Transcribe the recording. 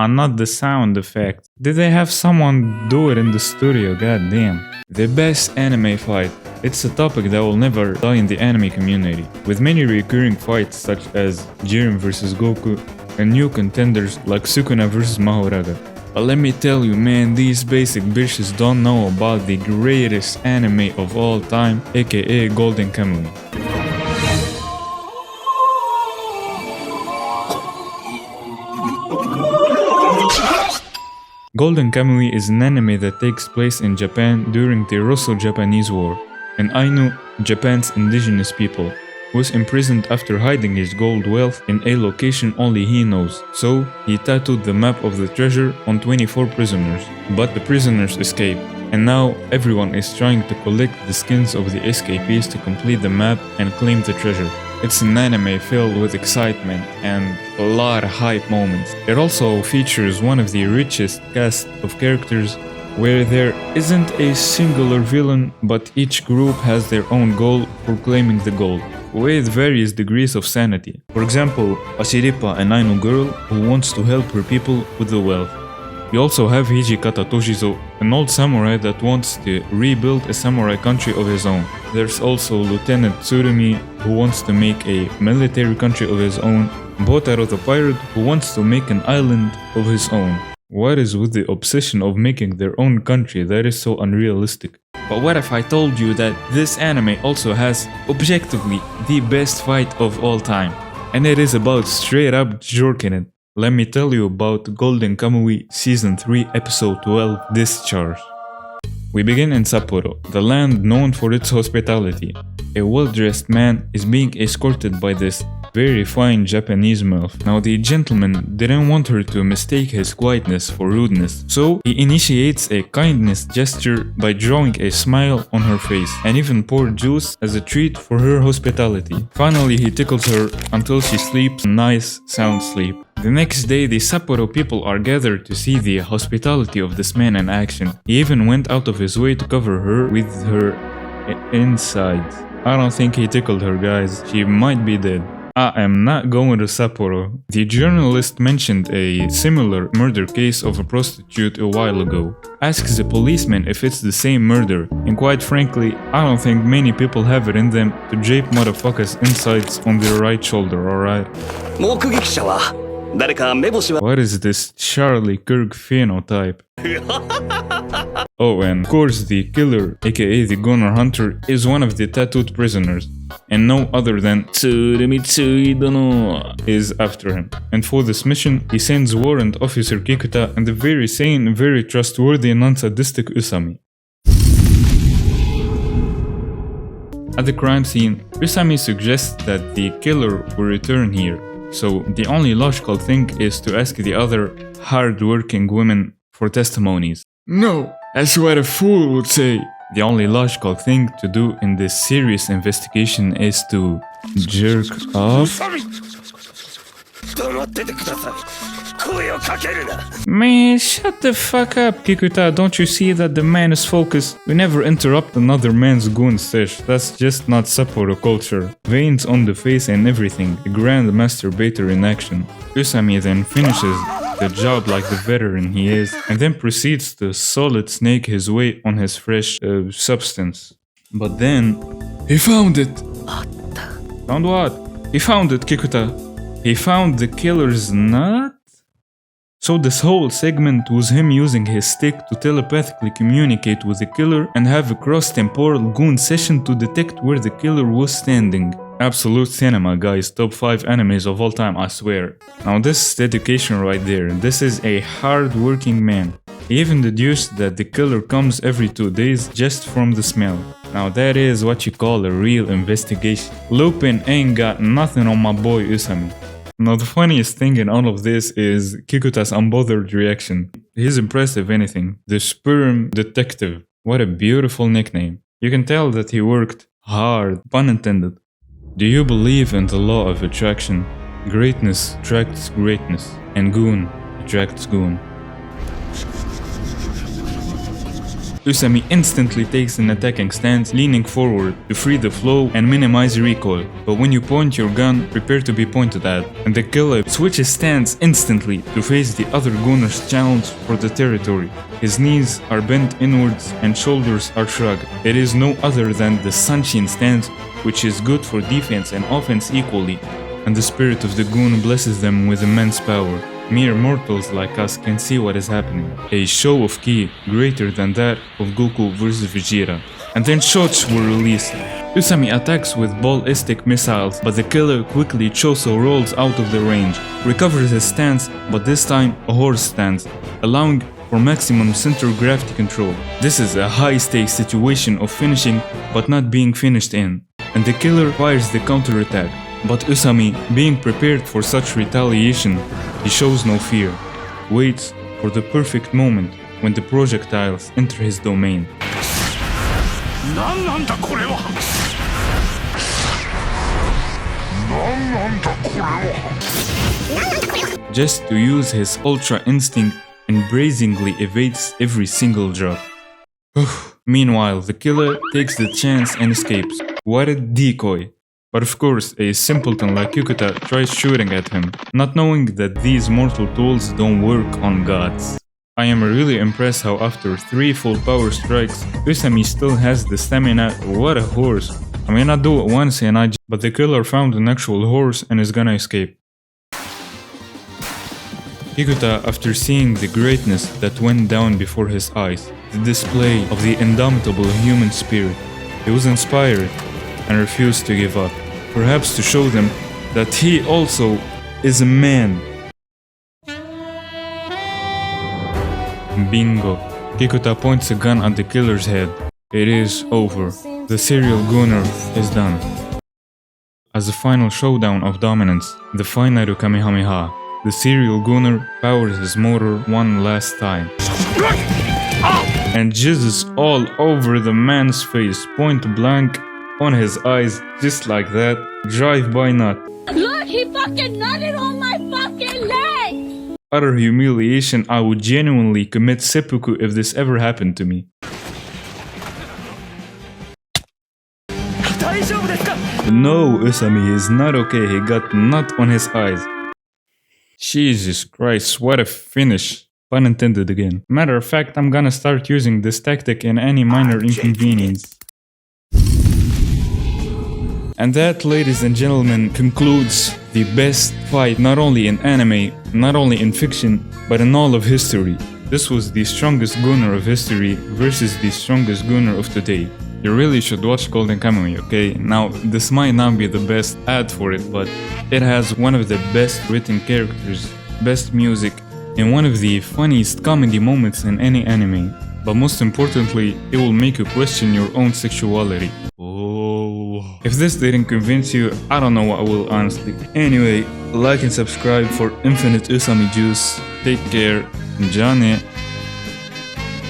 Nah, not the sound effect. Did they have someone do it in the studio? God damn. The best anime fight. It's a topic that will never die in the anime community, with many recurring fights such as Jiren vs Goku and new contenders like Sukuna vs Mahoraga. But let me tell you, man, these basic bitches don't know about the greatest anime of all time, aka Golden Kamuy. Golden Kamuy is an anime that takes place in Japan during the Russo-Japanese War, and Ainu, Japan's indigenous people, was imprisoned after hiding his gold wealth in a location only he knows. So, he tattooed the map of the treasure on 24 prisoners, but the prisoners escaped, and now everyone is trying to collect the skins of the escapees to complete the map and claim the treasure. It's an anime filled with excitement and a lot of hype moments. It also features one of the richest cast of characters, where there isn't a singular villain, but each group has their own goal for claiming the gold, with various degrees of sanity. For example, a Shiripa, an Ainu girl who wants to help her people with the wealth. You also have Hijikata Toshizo, an old samurai that wants to rebuild a samurai country of his own. There's also Lieutenant Tsurumi, who wants to make a military country of his own. Botaro the pirate, who wants to make an island of his own. What is with the obsession of making their own country? That is so unrealistic. But what if I told you that this anime also has, objectively, the best fight of all time? And it is about straight up jerking it. Let me tell you about Golden Kamuy Season 3 Episode 12, Discharge. We begin in Sapporo, the land known for its hospitality. A well-dressed man is being escorted by this very fine Japanese MILF. Now the gentleman didn't want her to mistake his quietness for rudeness, so he initiates a kindness gesture by drawing a smile on her face, and even poured juice as a treat for her hospitality. Finally he tickles her until she sleeps a nice sound sleep. The next day the Sapporo people are gathered to see the hospitality of this man in action. He even went out of his way to cover her with her insides. I don't think he tickled her, guys. She might be dead. I am not going to Sapporo. The journalist mentioned a similar murder case of a prostitute a while ago. Asks the policeman if it's the same murder, and quite frankly, I don't think many people have it in them to jape motherfuckers' insides on their right shoulder, alright? What is this Charlie Kirk phenotype? Oh, and of course the killer, aka the Gunner Hunter, is one of the tattooed prisoners, and no other than Tsurumi Dono is after him. And for this mission, he sends Warrant Officer Kikuta and the very sane, very trustworthy and non-sadistic Usami. At the crime scene, Usami suggests that the killer will return here, so the only logical thing is to ask the other hard-working women for testimonies. No, that's what a fool would say. The only logical thing to do in this serious investigation is to jerk off. Man, shut the fuck up, Kikuta. Don't you see that the man is focused? We never interrupt another man's goon sesh. That's just not Sapporo culture. Veins on the face and everything. A grand masturbator in action. Usami then finishes the job like the veteran he is, and then proceeds to solid snake his way on his fresh substance. But then, he found it! Found what? He found it, Kikuta. He found the killer's nut? So this whole segment was him using his stick to telepathically communicate with the killer and have a cross-temporal goon session to detect where the killer was standing. Absolute cinema, guys. Top 5 animes of all time, I swear. Now this is dedication right there. This is a hard-working man. He even deduced that the killer comes every 2 days just from the smell. Now that is what you call a real investigation. Lupin ain't got nothing on my boy Usami. Now the funniest thing in all of this is Kikuta's unbothered reaction. He's impressive anything. The Sperm Detective. What a beautiful nickname. You can tell that he worked hard, pun intended. Do you believe in the law of attraction? Greatness attracts greatness, and goon attracts goon. Usami instantly takes an attacking stance, leaning forward to free the flow and minimize recoil. But when you point your gun, prepare to be pointed at, and the killer switches stance instantly to face the other gunner's challenge for the territory. His knees are bent inwards and shoulders are shrugged. It is no other than the Sanshin stance, which is good for defense and offense equally, and the spirit of the goon blesses them with immense power. Mere mortals like us can see what is happening. A show of ki greater than that of Goku vs Vegeta. And then shots were released. Usami attacks with ballistic missiles, but the killer quickly Choso rolls out of the range, recovers his stance, but this time a horse stance, allowing for maximum center of gravity control. This is a high stakes situation of finishing but not being finished in, and the killer fires the counterattack. But Usami, being prepared for such retaliation, he shows no fear, waits for the perfect moment when the projectiles enter his domain. Just to use his ultra instinct and brazenly evades every single drop. Meanwhile, the killer takes the chance and escapes. What a decoy! But of course, a simpleton like Yukuta tries shooting at him, not knowing that these mortal tools don't work on gods. I am really impressed how after 3 full power strikes, Usami still has the stamina. What a horse. I mean, I do it once and but the killer found an actual horse and is gonna escape. Yukuta, after seeing the greatness that went down before his eyes, the display of the indomitable human spirit, he was inspired and refused to give up, perhaps to show them that he also is a man. Bingo. Kikuta points a gun at the killer's head. It is over. The serial gooner is done. As a final showdown of dominance, the Final Kamehameha, the serial gooner powers his motor one last time and jizzes all over the man's face, point blank on his eyes, just like that. Drive-by nut. Look, he fucking nutted on my fucking leg! Utter humiliation. I would genuinely commit seppuku if this ever happened to me. No, Usami is not okay. He got nut on his eyes. Jesus Christ, what a finish. Pun intended again. Matter of fact, I'm gonna start using this tactic in any minor inconvenience. And that, ladies and gentlemen, concludes the best fight not only in anime, not only in fiction, but in all of history. This was the strongest gooner of history versus the strongest gooner of today. You really should watch Golden Kamuy, okay? Now, this might not be the best ad for it, but it has one of the best written characters, best music, and one of the funniest comedy moments in any anime. But most importantly, it will make you question your own sexuality. If this didn't convince you, I don't know what will, honestly. Anyway, like and subscribe for infinite Usami juice. Take care. Johnny.